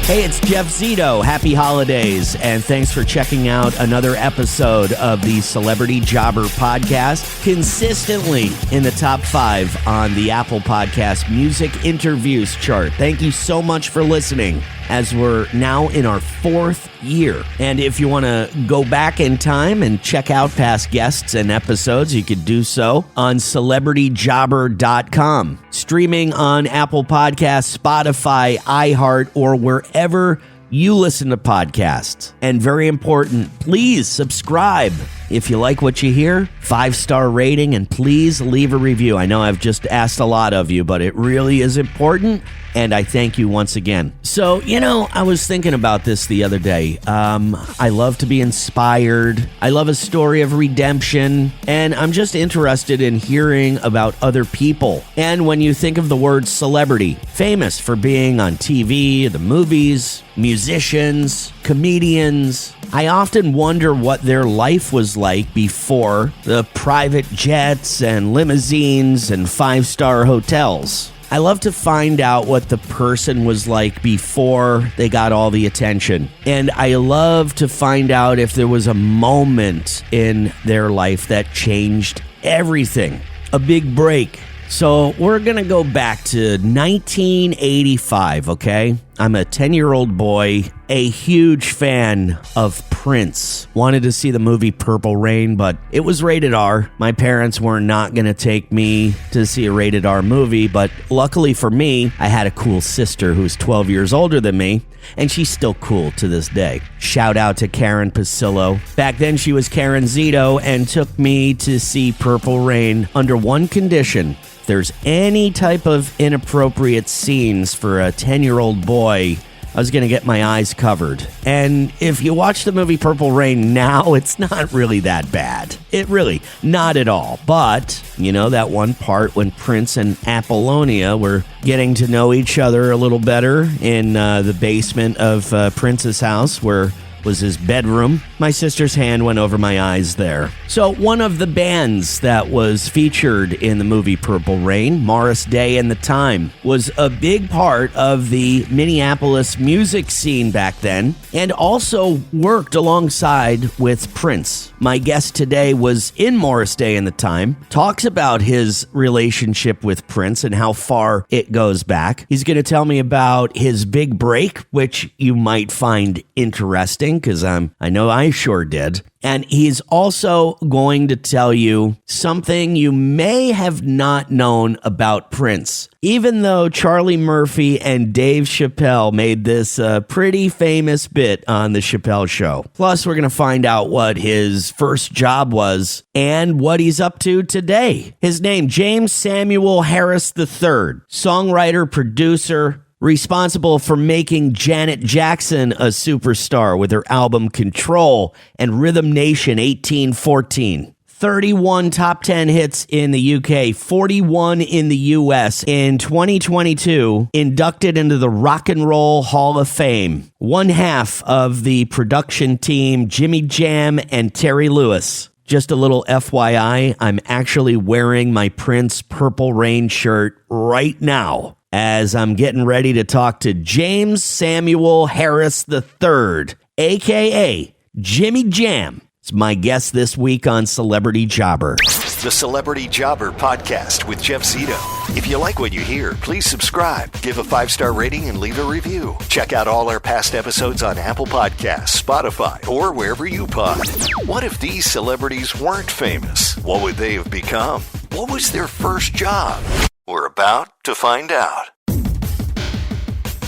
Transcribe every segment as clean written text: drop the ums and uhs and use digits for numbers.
Hey, it's Jeff Zito. Happy holidays, and thanks for checking out another episode of the Celebrity Jobber Podcast, consistently in the top 5 on the Apple Podcast Music Interviews chart. Thank you so much for listening, as we're now in our 4th year. And if you want to go back in time and check out past guests and episodes, you could do so on celebrityjobber.com. Streaming on Apple Podcasts, Spotify, iHeart, or wherever you listen to podcasts. And very important, please subscribe. If you like what you hear, 5-star rating, and please leave a review. I know I've just asked a lot of you, but it really is important, and I thank you once again. So, I was thinking about this the other day. I love to be inspired. I love a story of redemption, and I'm just interested in hearing about other people. And when you think of the word celebrity, famous for being on TV, the movies, musicians, comedians, I often wonder what their life was like before the private jets and limousines and 5-star hotels. I love to find out what the person was like before they got all the attention. And I love to find out if there was a moment in their life that changed everything. A big break. So we're going to go back to 1985, okay? I'm a 10-year-old boy, a huge fan of Prince. Wanted to see the movie Purple Rain, but it was rated R. My parents were not going to take me to see a rated R movie, but luckily for me, I had a cool sister who's 12 years older than me, and she's still cool to this day. Shout out to Karen Pasillo. Back then, she was Karen Zito and took me to see Purple Rain under one condition. If there's any type of inappropriate scenes for a 10-year-old boy, I was going to get my eyes covered. And if you watch the movie Purple Rain now, it's not really that bad. It really, not at all. But, that one part when Prince and Apollonia were getting to know each other a little better in the basement of Prince's house, where was his bedroom. My sister's hand went over my eyes there. So one of the bands that was featured in the movie Purple Rain, Morris Day and the Time, was a big part of the Minneapolis music scene back then, and also worked alongside with Prince. My guest today was in Morris Day and the Time, talks about his relationship with Prince and how far it goes back. He's going to tell me about his big break, which you might find interesting, because I know I sure did. And he's also going to tell you something you may have not known about Prince, even though Charlie Murphy and Dave Chappelle made this pretty famous bit on The Chappelle Show. Plus, we're going to find out what his first job was and what he's up to today. His name, James Samuel Harris III, songwriter, producer, responsible for making Janet Jackson a superstar with her album Control and Rhythm Nation 1814. 31 top 10 hits in the UK, 41 in the US. In 2022, inducted into the Rock and Roll Hall of Fame. One half of the production team, Jimmy Jam and Terry Lewis. Just a little FYI, I'm actually wearing my Prince Purple Rain shirt right now, as I'm getting ready to talk to James Samuel Harris III, a.k.a. Jimmy Jam. It's my guest this week on Celebrity Jobber. The Celebrity Jobber Podcast with Jeff Zito. If you like what you hear, please subscribe, give a 5-star rating, and leave a review. Check out all our past episodes on Apple Podcasts, Spotify, or wherever you pod. What if these celebrities weren't famous? What would they have become? What was their first job? We're about to find out.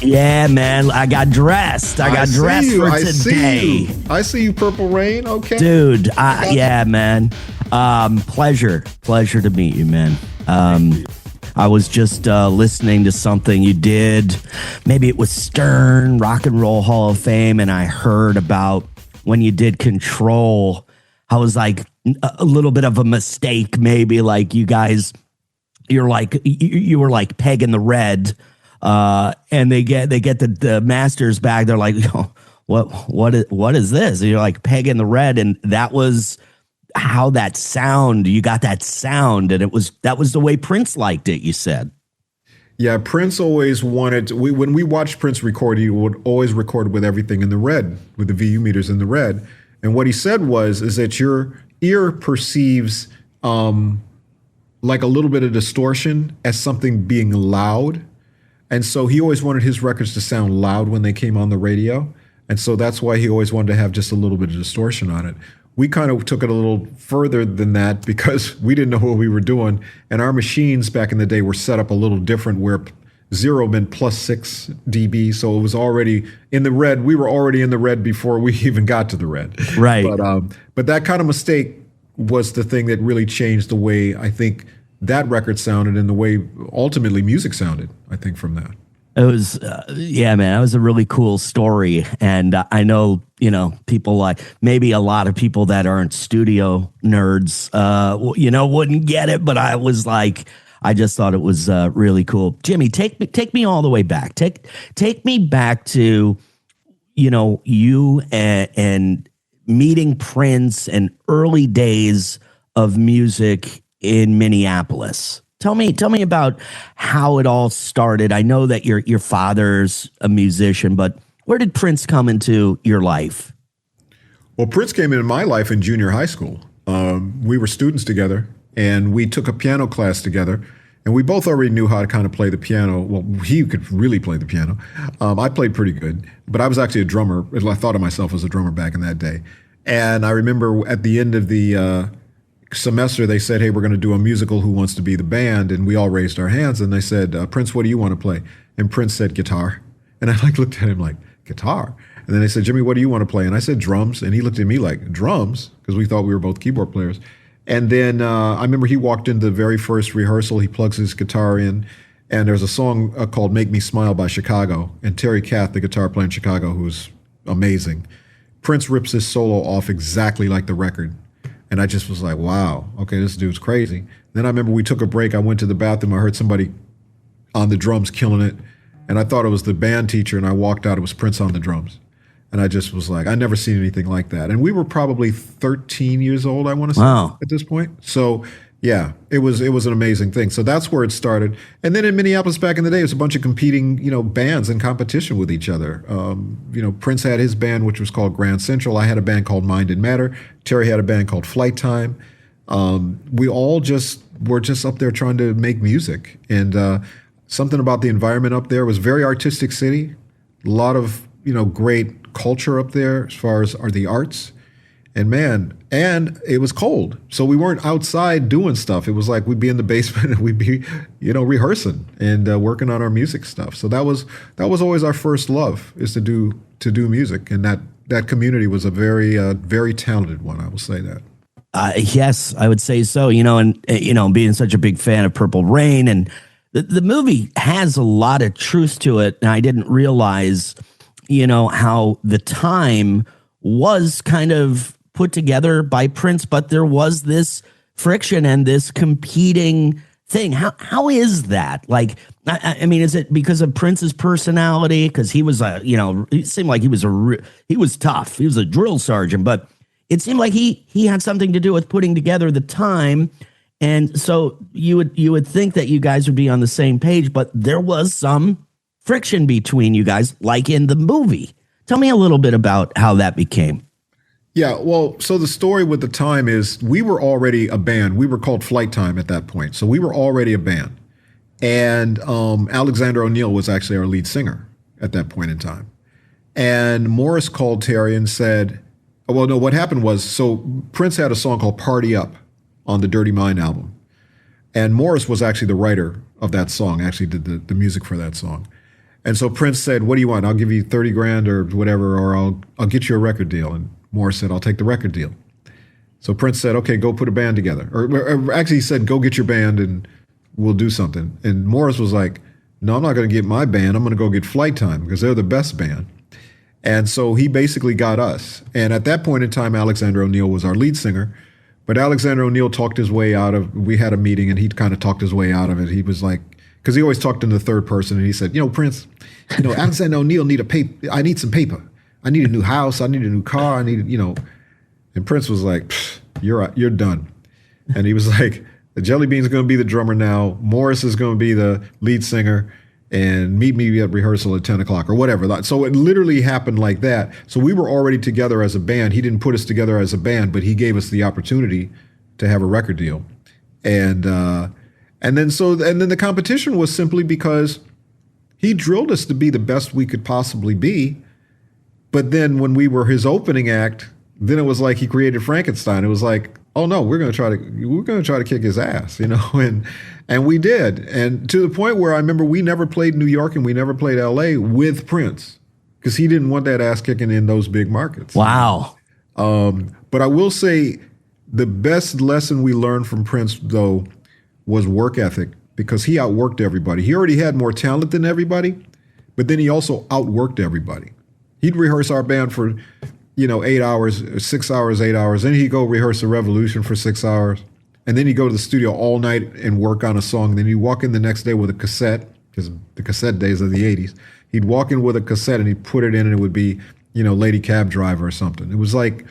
Yeah, man, I got dressed. I got dressed for today. I see you, Purple Rain. Okay. Dude, yeah, man. Pleasure to meet you, man. I was just listening to something you did. Maybe it was Stern, Rock and Roll Hall of Fame, and I heard about when you did Control. I was like, a little bit of a mistake, maybe, like you guys, you were like Peg in the Red. And they get the masters back. They're like, oh, what is this? And you're like Peg in the Red, and that was how that sound. You got that sound, and that was the way Prince liked it. You said, Yeah, Prince always wanted, when we watched Prince record, he would always record with everything in the red, with the VU meters in the red. And what he said is that your ear perceives like a little bit of distortion as something being loud. And so he always wanted his records to sound loud when they came on the radio. And so that's why he always wanted to have just a little bit of distortion on it. We kind of took it a little further than that because we didn't know what we were doing. And our machines back in the day were set up a little different where 0 meant plus 6 dB. So it was already in the red. We were already in the red before we even got to the red. Right. But that kind of mistake was the thing that really changed the way I think that record sounded and the way ultimately music sounded, I think, from that. It was, yeah, man, that was a really cool story. And I know, people like maybe a lot of people that aren't studio nerds, wouldn't get it. But I was like, I just thought it was really cool. Jimmy, take me all the way back. Take me back to, you and meeting Prince and early days of music in Minneapolis. Tell me about how it all started. I know that your father's a musician, but where did Prince come into your life? Well, Prince came into my life in junior high school. We were students together, and we took a piano class together, and we both already knew how to kind of play the piano. Well, he could really play the piano. I played pretty good, but I was actually a drummer. I thought of myself as a drummer back in that day. And I remember at the end of the semester, they said, hey, we're going to do a musical, Who Wants to Be the Band? And we all raised our hands, and they said, Prince, what do you want to play? And Prince said, guitar. And I looked at him like, guitar? And then they said, Jimmy, what do you want to play? And I said, drums. And he looked at me like, drums? Because we thought we were both keyboard players. And then I remember he walked into the very first rehearsal, he plugs his guitar in, and there's a song called Make Me Smile by Chicago. And Terry Kath, the guitar player in Chicago, who's amazing, Prince rips his solo off exactly like the record. And I just was like, wow, okay, this dude's crazy. Then I remember we took a break. I went to the bathroom. I heard somebody on the drums killing it. And I thought it was the band teacher. And I walked out. It was Prince on the drums. And I just was like, I never seen anything like that. And we were probably 13 years old, I want to say, at this point. So, yeah, it was an amazing thing. So that's where it started. And then in Minneapolis back in the day, it was a bunch of competing, bands in competition with each other. Prince had his band, which was called Grand Central. I had a band called Mind and Matter. Terry had a band called Flight Time. We all were just up there trying to make music. And something about the environment up there was very artistic city. A lot of, great culture up there as far as the arts. And it was cold. So we weren't outside doing stuff. It was like we'd be in the basement and we'd be, rehearsing and working on our music stuff. So that was always our first love, is to do music. And that community was a very, very talented one. I will say that. Yes, I would say so. And being such a big fan of Purple Rain, and the movie has a lot of truth to it. And I didn't realize, how the time was kind of put together by Prince, but there was this friction and this competing thing. How is that? Like, I mean, is it because of Prince's personality? Because he was it seemed like he was tough. He was a drill sergeant, but it seemed like he had something to do with putting together the time. And so you would think that you guys would be on the same page, but there was some friction between you guys, like in the movie. Tell me a little bit about how that became. Yeah, well, so the story with the time is we were already a band. We were called Flight Time at that point. So we were already a band. And Alexander O'Neal was actually our lead singer at that point in time. And Morris called Terry and said, well, no, what happened was, so Prince had a song called Party Up on the Dirty Mind album. And Morris was actually the writer of that song, actually did the music for that song. And so Prince said, what do you want? I'll give you 30 grand or whatever, or I'll get you a record deal. And Morris said, I'll take the record deal. So Prince said, okay, go put a band together. Or actually he said, go get your band and we'll do something. And Morris was like, no, I'm not going to get my band. I'm going to go get Flight Time because they're the best band. And so he basically got us. And at that point in time, Alexander O'Neal was our lead singer. But Alexander O'Neal talked his way out of, we had a meeting and he kind of talked his way out of it. He was like, because he always talked in the third person, and he said, Prince, Alexander O'Neal I need some paper. I need a new house. I need a new car. I need, And Prince was like, you're done. And he was like, Jelly Bean's going to be the drummer now. Morris is going to be the lead singer. And meet me at rehearsal at 10 o'clock or whatever. So it literally happened like that. So we were already together as a band. He didn't put us together as a band, but he gave us the opportunity to have a record deal. And then the competition was simply because he drilled us to be the best we could possibly be. But then when we were his opening act, then it was like he created Frankenstein. It was like, oh no, we're going to try to kick his ass, and we did. And to the point where I remember we never played New York and we never played LA with Prince because he didn't want that ass kicking in those big markets. Wow. But I will say the best lesson we learned from Prince, though, was work ethic, because he outworked everybody. He already had more talent than everybody, but then he also outworked everybody. He'd rehearse our band for 8 hours, 6 hours, 8 hours. Then he'd go rehearse The Revolution for 6 hours. And then he'd go to the studio all night and work on a song. Then he'd walk in the next day with a cassette, because the cassette days of the 80s. He'd walk in with a cassette and he'd put it in and it would be, Lady Cab Driver or something. It was like,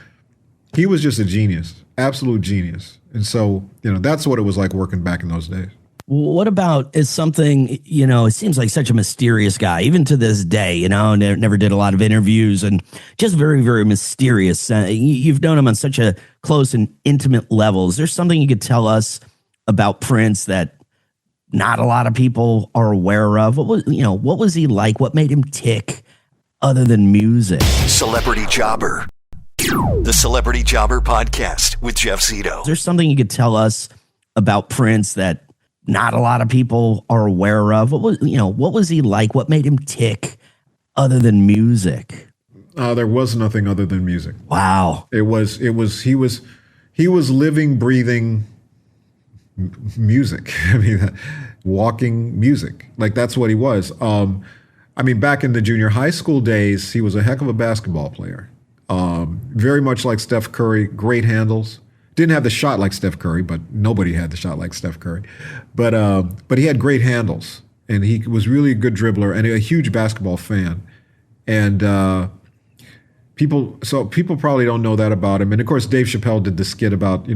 he was just a genius, absolute genius. And so, that's what it was like working back in those days. What about is something, it seems like such a mysterious guy, even to this day, never did a lot of interviews and just very, very mysterious. You've known him on such a close and intimate level. Is there something you could tell us about Prince that not a lot of people are aware of? What was he like? What made him tick other than music? Celebrity Jobber. The Celebrity Jobber Podcast with Jeff Zito. Is there something you could tell us about Prince that not a lot of people are aware of? What was he like? What made him tick other than music? There was nothing other than music. Wow. He was living, breathing music. I mean, walking music. Like, that's what he was. Back in the junior high school days, he was a heck of a basketball player. Very much like Steph Curry, great handles. Didn't have the shot like Steph Curry, but nobody had the shot like Steph Curry. But he had great handles, and he was really a good dribbler and a huge basketball fan. And people probably don't know that about him. And of course, Dave Chappelle did the skit about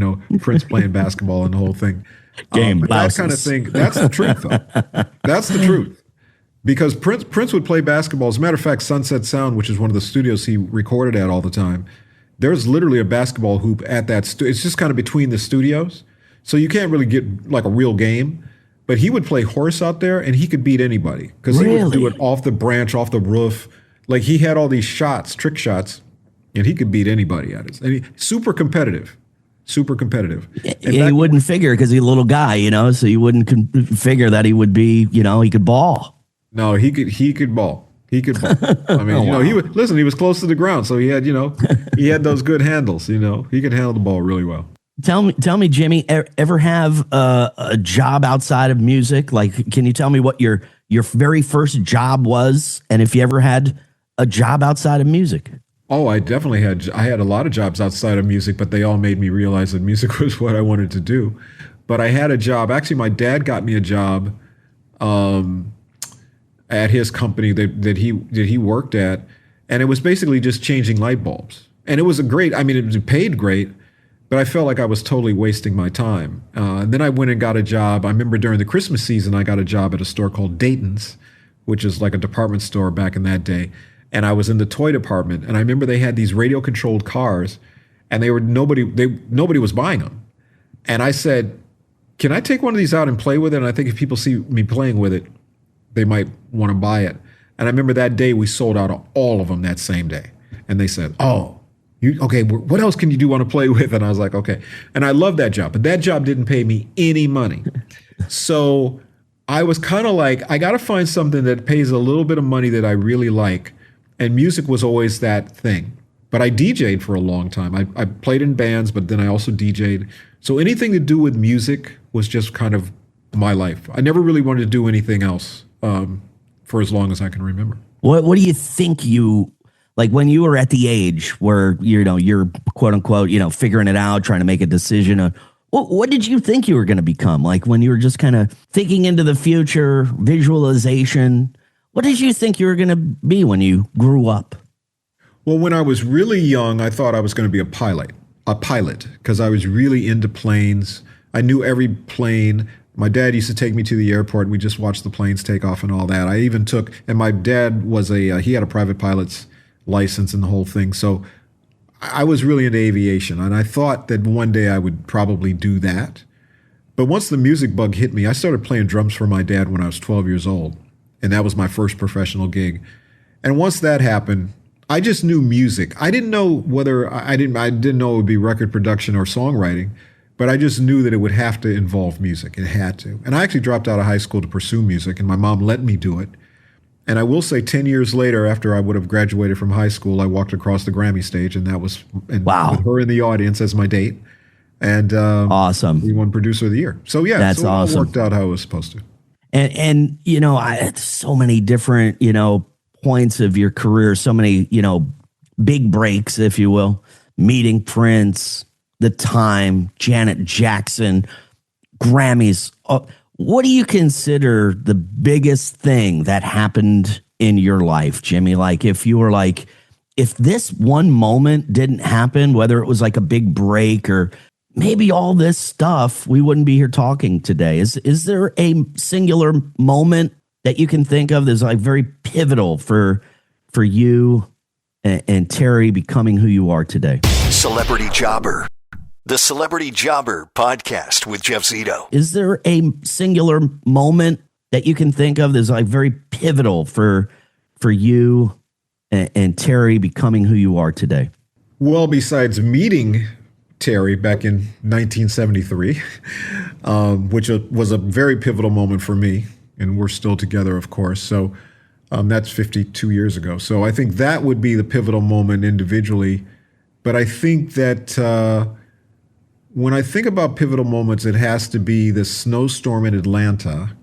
Prince playing basketball and the whole thing. That kind of thing. That's the truth, though. That's the truth. Because Prince would play basketball. As a matter of fact, Sunset Sound, which is one of the studios he recorded at all the time, there's literally a basketball hoop at that it's just kind of between the studios. So you can't really get like a real game. But he would play horse out there and he could beat anybody. Because he would do it off the branch, off the roof. Like, he had all these shots, trick shots, and he could beat anybody at it. And super competitive. Super competitive. And you wouldn't figure because he's a little guy, so you wouldn't figure that he would be, he could ball. No, he could ball. He could ball. I mean, wow. He was close to the ground, so he had, he had those good handles, he could handle the ball really well. Tell me, Jimmy, ever have a job outside of music? Like, can you tell me what your very first job was, and if you ever had a job outside of music? Oh, I definitely had. I had a lot of jobs outside of music, but they all made me realize that music was what I wanted to do. But I had a job. Actually, my dad got me a job at his company that he worked at, and it was basically just changing light bulbs. And it was it paid great, but I felt like I was totally wasting my time. And then I went and got a job. I remember during the Christmas season, I got a job at a store called Dayton's, which is like a department store back in that day. And I was in the toy department, and I remember they had these radio-controlled cars, and nobody was buying them. And I said, "Can I take one of these out and play with it? And I think if people see me playing with it, they might want to buy it." And I remember that day we sold out all of them that same day. And they said, "Oh, okay, what else can you want to play with?" And I was like, "Okay." And I loved that job, but that job didn't pay me any money. So I was kind of like, I got to find something that pays a little bit of money that I really like. And music was always that thing. But I DJ'd for a long time. I played in bands, but then I also DJ'd. So anything to do with music was just kind of my life. I never really wanted to do anything else for as long as I can remember. What do you think like when you were at the age where, you're quote unquote, figuring it out, trying to make a decision on what did you think you were going to become? Like when you were just kind of thinking into the future, visualization, what did you think you were going to be when you grew up? Well, when I was really young, I thought I was going to be a pilot, because I was really into planes. I knew every plane. My dad used to take me to the airport. We just watched the planes take off and all that. I even took, and my dad was he had a private pilot's license and the whole thing. So I was really into aviation, and I thought that one day I would probably do that. But once the music bug hit me, I started playing drums for my dad when I was 12 years old, and that was my first professional gig. And once that happened, I just knew music. I didn't know whether I didn't know it would be record production or songwriting, but I just knew that it would have to involve music. It had to. And I actually dropped out of high school to pursue music, and my mom let me do it. And I will say 10 years later, after I would have graduated from high school, I walked across the Grammy stage, and that was wow. With her in the audience as my date. And awesome. We won Producer of the Year. So yeah, that's awesome. It worked out how it was supposed to. And you know, so many different, you know, points of your career, so many, you know, big breaks, if you will, meeting Prince, The Time, Janet Jackson, Grammys. What do you consider the biggest thing that happened in your life, Jimmy? Like if you were like, if this one moment didn't happen, whether it was like a big break or maybe all this stuff, we wouldn't be here talking today. Is there a singular moment that you can think of that's like very pivotal for you and Terry becoming who you are today? Celebrity Jobber. The Celebrity Jobber podcast with Jeff Zito. Is there a singular moment that you can think of that's like very pivotal for you and Terry becoming who you are today? Well, besides meeting Terry back in 1973, which was a very pivotal moment for me, and we're still together, of course. So that's 52 years ago. So I think that would be the pivotal moment individually. But I think that when I think about pivotal moments, it has to be the snowstorm in Atlanta,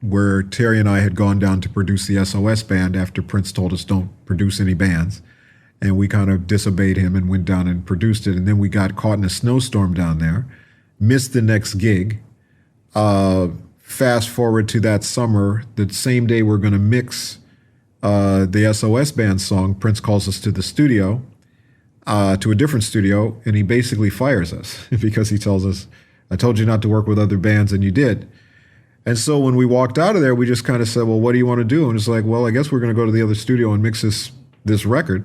where Terry and I had gone down to produce the SOS band after Prince told us don't produce any bands. And we kind of disobeyed him and went down and produced it. And then we got caught in a snowstorm down there, missed the next gig. Fast forward to that summer, the same day we're going to mix the SOS band song, Prince calls us to the studio, to a different studio, and he basically fires us because he tells us, I told you not to work with other bands, and you did. And so when we walked out of there, we just kind of said, well, what do you want to do? And it's like, well, I guess we're going to go to the other studio and mix this record.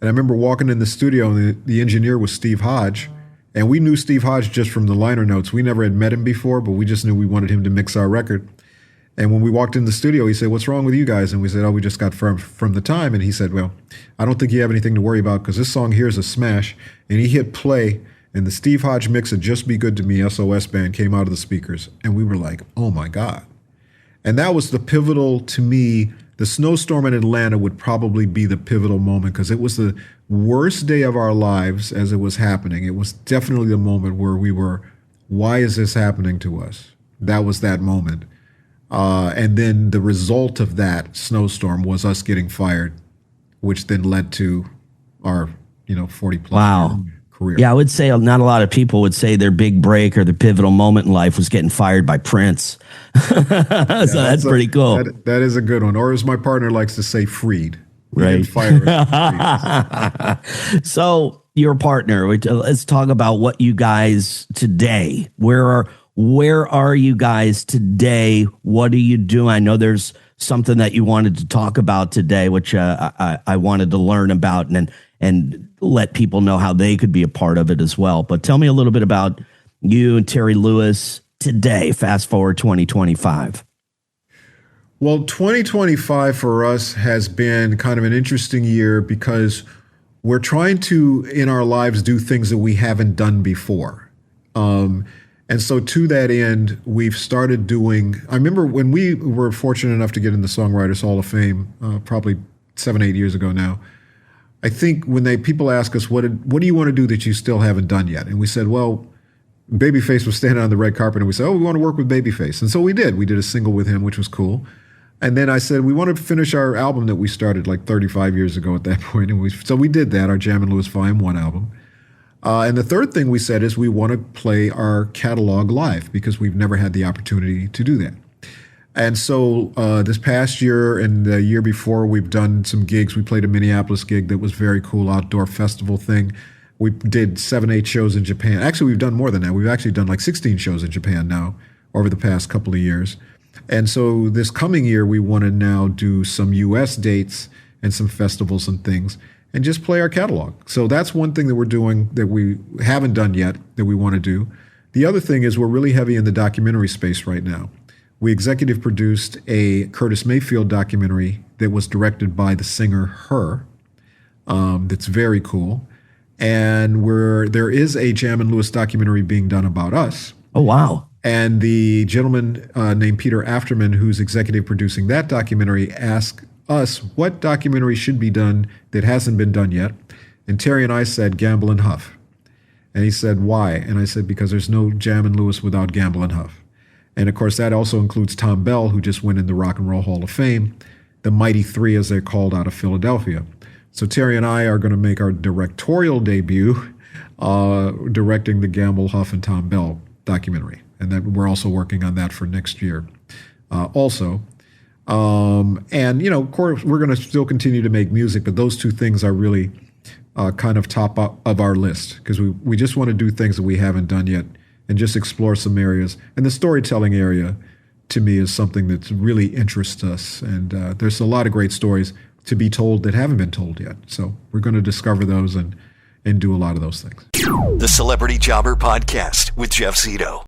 And I remember walking in the studio, and the engineer was Steve Hodge. And we knew Steve Hodge just from the liner notes. We never had met him before, but we just knew we wanted him to mix our record. And when we walked in the studio, he said, what's wrong with you guys? And we said, oh, we just got from the time. And he said, well, I don't think you have anything to worry about because this song here is a smash. And he hit play, and the Steve Hodge mix of Just Be Good to Me, SOS band, came out of the speakers. And we were like, oh, my God. And that was the pivotal, to me, the snowstorm in Atlanta would probably be the pivotal moment because it was the worst day of our lives as it was happening. It was definitely the moment where we were, why is this happening to us? That was that moment. And then the result of that snowstorm was us getting fired, which then led to our, 40 plus year career. Yeah, I would say not a lot of people would say their big break or their pivotal moment in life was getting fired by Prince. So that's pretty cool. That is a good one. Or as my partner likes to say, freed. Right. So your partner, let's talk about what you guys today, where are you guys today? What are you doing? I know there's something that you wanted to talk about today, which I wanted to learn about and let people know how they could be a part of it as well. But tell me a little bit about you and Terry Lewis today, fast forward 2025. Well, 2025 for us has been kind of an interesting year because we're trying to, in our lives, do things that we haven't done before. And so to that end, we've started doing, I remember when we were fortunate enough to get in the Songwriters Hall of Fame, probably 7-8 years ago now, I think when people ask us, what do you want to do that you still haven't done yet? And we said, well, Babyface was standing on the red carpet and we said, oh, we want to work with Babyface. And so we did. We did a single with him, which was cool. And then I said, we want to finish our album that we started like 35 years ago at that point. And so we did that, our Jam and Lewis Volume 1 album. And the third thing we said is we want to play our catalog live because we've never had the opportunity to do that. And so this past year and the year before, we've done some gigs. We played a Minneapolis gig that was very cool, outdoor festival thing. We did 7, 8 shows in Japan. Actually, we've done more than that. We've actually done like 16 shows in Japan now over the past couple of years. And so this coming year, we want to now do some U.S. dates and some festivals and things and just play our catalog. So that's one thing that we're doing that we haven't done yet that we want to do. The other thing is we're really heavy in the documentary space right now. We executive produced a Curtis Mayfield documentary that was directed by the singer Her. That's very cool. And there is a Jam and Lewis documentary being done about us. Oh, wow. And the gentleman named Peter Afterman, who's executive producing that documentary, asked us what documentary should be done that hasn't been done yet. And Terry and I said, Gamble and Huff. And he said, why? And I said, because there's no Jam and Lewis without Gamble and Huff. And of course, that also includes Tom Bell, who just went in the Rock and Roll Hall of Fame, the Mighty Three, as they're called, out of Philadelphia. So Terry and I are going to make our directorial debut directing the Gamble, Huff, and Tom Bell documentary. And then we're also working on that for next year also. And, you know, of course, we're going to still continue to make music, but those two things are really kind of top of our list because we just want to do things that we haven't done yet and just explore some areas. And the storytelling area, to me, is something that really interests us. And there's a lot of great stories to be told that haven't been told yet. So we're going to discover those and do a lot of those things. The Celebrity Jobber Podcast with Jeff Zito.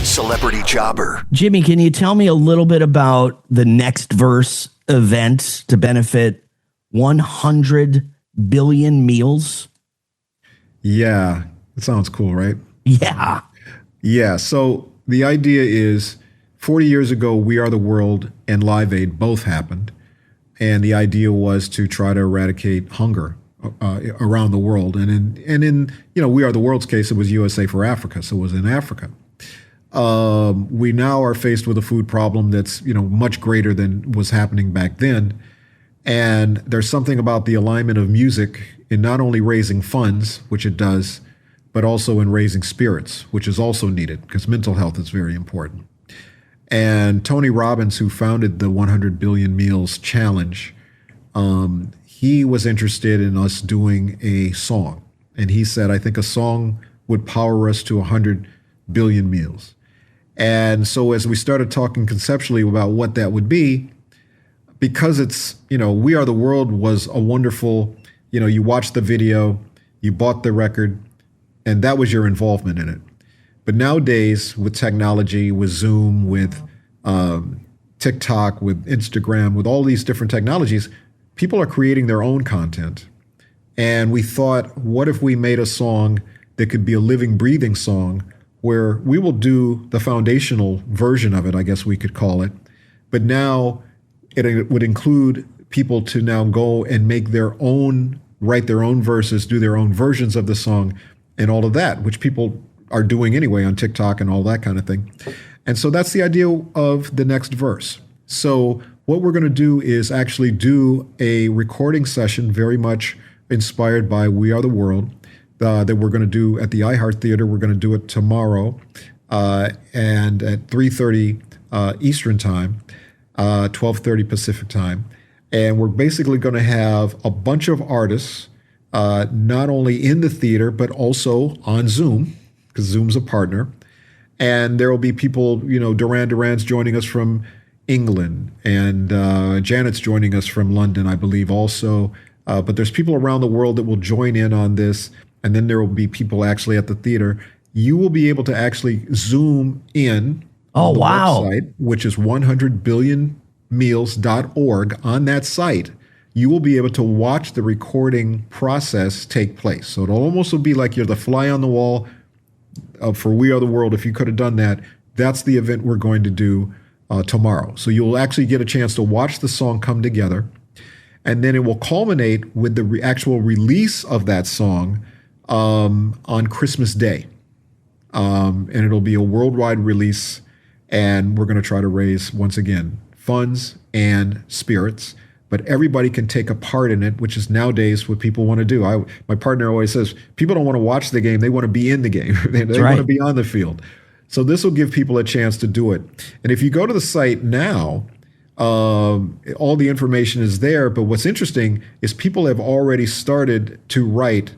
Celebrity Jobber. Jimmy, can you tell me a little bit about the Next Verse event to benefit 100 billion meals? Yeah, it sounds cool, right? Yeah. Yeah, so the idea is 40 years ago, We Are the World and Live Aid both happened. And the idea was to try to eradicate hunger around the world. And in you know, We Are the World's case, it was USA for Africa, so it was in Africa. We now are faced with a food problem that's, you know, much greater than was happening back then. And there's something about the alignment of music in not only raising funds, which it does, but also in raising spirits, which is also needed because mental health is very important. And Tony Robbins, who founded the 100 Billion Meals Challenge, he was interested in us doing a song. And he said, I think a song would power us to 100 billion meals. And so as we started talking conceptually about what that would be, because it's, you know, We Are the World was a wonderful, you know, you watched the video, you bought the record, and that was your involvement in it. But nowadays, with technology, with Zoom, with TikTok, with Instagram, with all these different technologies, people are creating their own content. And we thought, what if we made a song that could be a living, breathing song where we will do the foundational version of it, I guess we could call it. But now it would include people to now go and make their own, write their own verses, do their own versions of the song and all of that, which people are doing anyway on TikTok and all that kind of thing. And so that's the idea of the Next Verse. So what we're going to do is actually do a recording session very much inspired by We Are the World that we're going to do at the iHeart Theater. We're going to do it tomorrow and at 3:30 Eastern Time, 12:30 Pacific Time. And we're basically going to have a bunch of artists, not only in the theater, but also on Zoom, because Zoom's a partner. And there will be people, you know, Duran's joining us from England, and Janet's joining us from London, I believe, also. But there's people around the world that will join in on this, and then there will be people actually at the theater. You will be able to actually Zoom in on the website, which is 100billionmeals.org. On that site, you will be able to watch the recording process take place. So it'll almost be like you're the fly on the wall for We Are the World. If you could have done that, that's the event we're going to do tomorrow. So you'll actually get a chance to watch the song come together, and then it will culminate with the actual release of that song on Christmas Day. And it'll be a worldwide release, and we're going to try to raise, once again, funds and spirits. But everybody can take a part in it, which is nowadays what people want to do. My partner always says, people don't want to watch the game. They want to be in the game. They want to be on the field. So this will give people a chance to do it. And if you go to the site now, all the information is there. But what's interesting is people have already started to write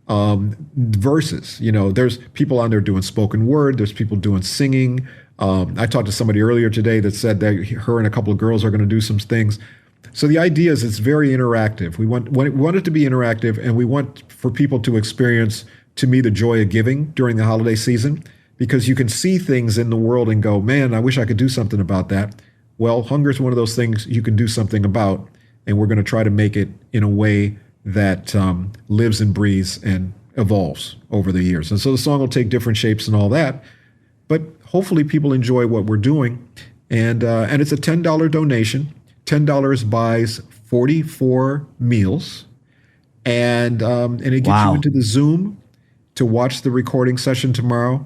verses. There's people on there doing spoken word. There's people doing singing. I talked to somebody earlier today that said that her and a couple of girls are going to do some things. So the idea is it's very interactive. We want it to be interactive, and we want for people to experience, to me, the joy of giving during the holiday season, because you can see things in the world and go, man, I wish I could do something about that. Well, hunger is one of those things you can do something about, and we're going to try to make it in a way that lives and breathes and evolves over the years. And so the song will take different shapes and all that, but hopefully people enjoy what we're doing. And it's a $10 donation. $10 buys 44 meals, and it gets you into the Zoom to watch the recording session tomorrow.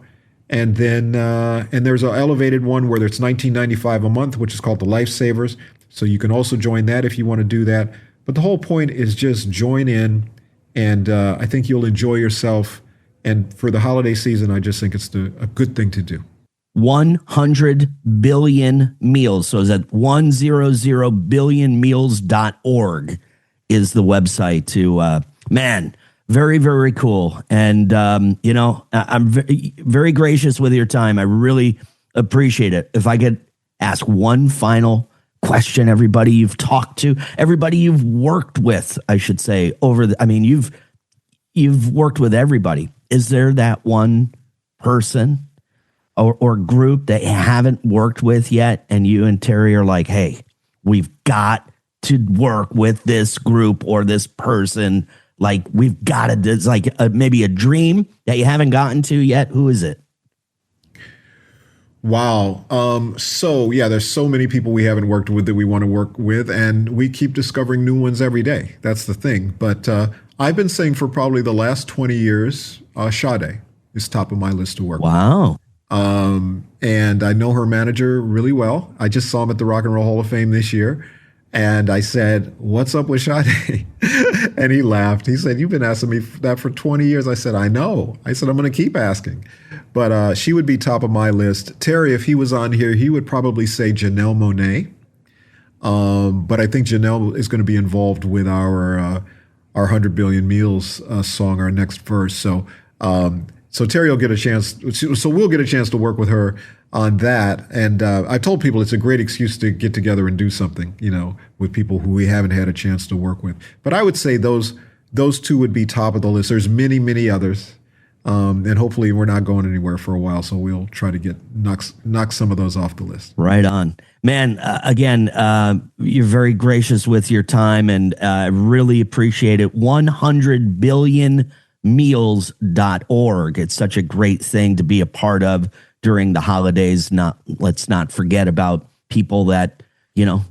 And then and there's an elevated one where it's $19.95 a month, which is called the Lifesavers. So you can also join that if you want to do that. But the whole point is just join in, and I think you'll enjoy yourself. And for the holiday season, I just think it's a good thing to do. 100 billion meals. So is that 100billionmeals.org is the website to, very, very cool. And, I'm very, very gracious with your time. I really appreciate it. If I could ask one final question, everybody you've talked to, everybody you've worked with, I should say, you've worked with everybody. Is there that one person or group that you haven't worked with yet, and you and Terry are like, hey, we've got to work with this group or this person? Like, we've got to, it's like maybe a dream that you haven't gotten to yet. Who is it? Wow. So yeah, there's so many people we haven't worked with that we want to work with, and we keep discovering new ones every day. That's the thing. But I've been saying for probably the last 20 years, Sade is top of my list to work with. Wow. And I know her manager really well. I just saw him at the Rock and Roll Hall of Fame this year. And I said, what's up with Sade? And he laughed. He said, you've been asking me that for 20 years. I said, I know. I said, I'm going to keep asking. But she would be top of my list. Terry, if he was on here, he would probably say Janelle Monáe. But I think Janelle is going to be involved with our 100 Billion Meals song, our next verse. So Terry will get a chance. So we'll get a chance to work with her on that. And I told people it's a great excuse to get together and do something, with people who we haven't had a chance to work with. But I would say those two would be top of the list. There's many, many others. And hopefully we're not going anywhere for a while. So we'll try to knock some of those off the list. Right on. Man, again, you're very gracious with your time, and I really appreciate it. 100billionmeals.org. It's such a great thing to be a part of during the holidays. Let's not forget about people that,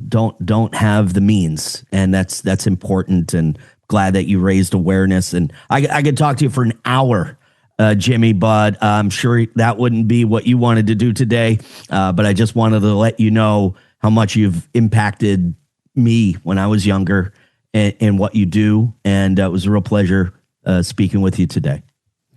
don't have the means, and that's important, and glad that you raised awareness. And I could talk to you for an hour, Jimmy, but I'm sure that wouldn't be what you wanted to do today. But I just wanted to let you know how much you've impacted me when I was younger and what you do. And it was a real pleasure speaking with you today.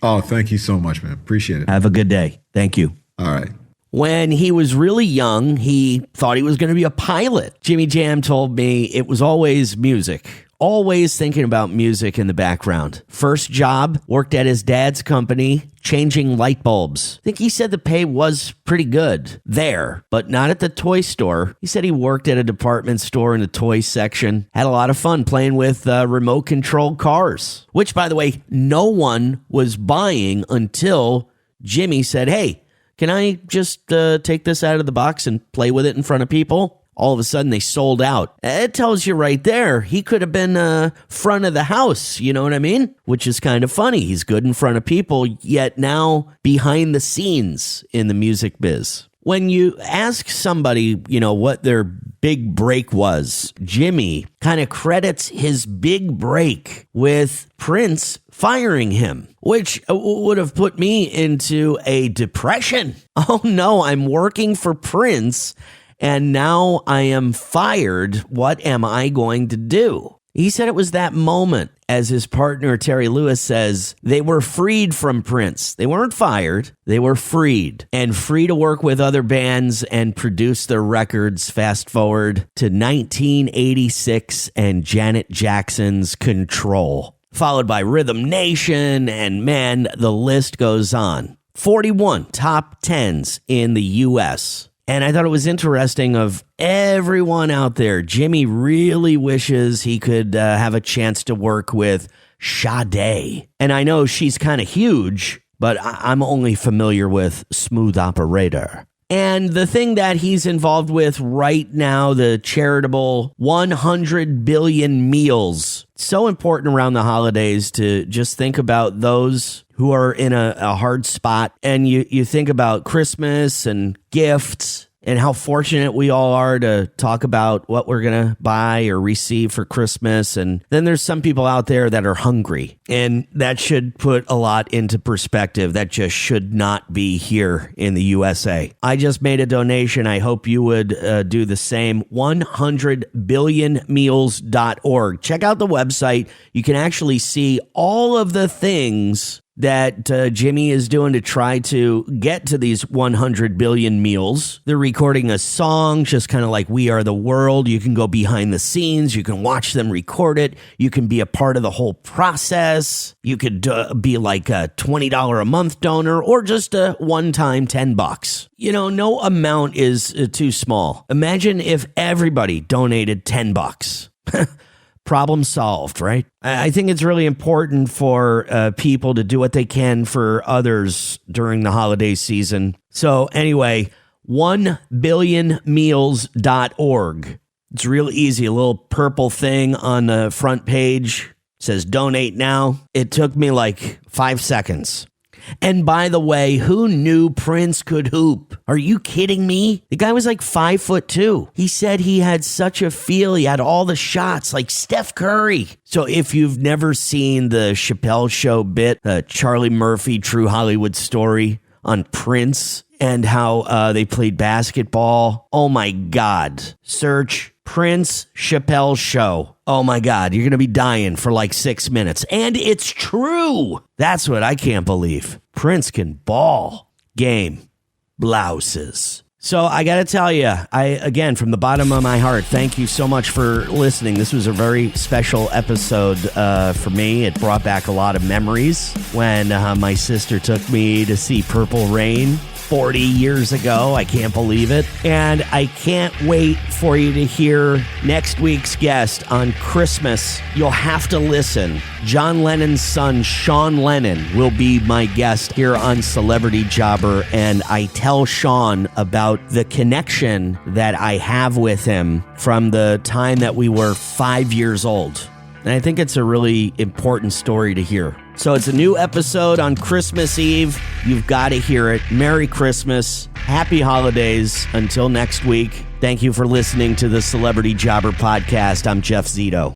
Oh, thank you so much, man. Appreciate it. Have a good day. Thank you. All right. When he was really young, he thought he was going to be a pilot. Jimmy Jam told me it was always music. Always thinking about music in the background. First job, worked at his dad's company, changing light bulbs. I think he said the pay was pretty good there, but not at the toy store. He said he worked at a department store in the toy section. Had a lot of fun playing with remote control cars, which, by the way, no one was buying until Jimmy said, hey, can I just take this out of the box and play with it in front of people? All of a sudden, they sold out. It tells you right there, he could have been front of the house, you know what I mean? Which is kind of funny. He's good in front of people, yet now behind the scenes in the music biz. When you ask somebody, what their big break was, Jimmy kind of credits his big break with Prince firing him, which would have put me into a depression. Oh no, I'm working for Prince, and now I am fired. What am I going to do? He said it was that moment, as his partner Terry Lewis says, they were freed from Prince. They weren't fired, they were freed, and free to work with other bands and produce their records. Fast forward to 1986 and Janet Jackson's Control. followed by Rhythm Nation, and man, the list goes on. 41 top 10s in the U.S. And I thought it was interesting of everyone out there, Jimmy really wishes he could have a chance to work with Sade. And I know she's kind of huge, but I'm only familiar with Smooth Operator. And the thing that he's involved with right now, the charitable 100 billion meals. So important around the holidays to just think about those who are in a hard spot. And you think about Christmas and gifts and how fortunate we all are to talk about what we're going to buy or receive for Christmas. And then there's some people out there that are hungry, and that should put a lot into perspective. That just should not be here in the USA. I just made a donation. I hope you would do the same. 100billionmeals.org. Check out the website. You can actually see all of the things that Jimmy is doing to try to get to these 100 billion meals. They're recording a song, just kind of like We Are the World. You can go behind the scenes. You can watch them record it. You can be a part of the whole process. You could be like a $20 a month donor or just a one-time $10. You know, no amount is too small. Imagine if everybody donated $10. Problem solved, right? I think it's really important for people to do what they can for others during the holiday season. So anyway, 1billionmeals.org. It's real easy. A little purple thing on the front page says donate now. It took me like 5 seconds. And by the way, who knew Prince could hoop? Are you kidding me? The guy was like 5'2". He said he had such a feel. He had all the shots like Steph Curry. So if you've never seen the Chappelle Show bit, Charlie Murphy, True Hollywood Story on Prince and how they played basketball. Oh my God. Search Prince Chappelle Show. Oh my God, you're going to be dying for like 6 minutes. And it's true. That's what I can't believe. Prince can ball. Game. Blouses. So I got to tell you, again, from the bottom of my heart, thank you so much for listening. This was a very special episode for me. It brought back a lot of memories when my sister took me to see Purple Rain 40 years ago. I can't believe it. And I can't wait for you to hear next week's guest on Christmas. You'll have to listen. John Lennon's son, Sean Lennon, will be my guest here on Celebrity Jobber. And I tell Sean about the connection that I have with him from the time that we were 5 years old. And I think it's a really important story to hear. So it's a new episode on Christmas Eve. You've got to hear it. Merry Christmas. Happy holidays. Until next week. Thank you for listening to the Celebrity Jobber Podcast. I'm Jeff Zito.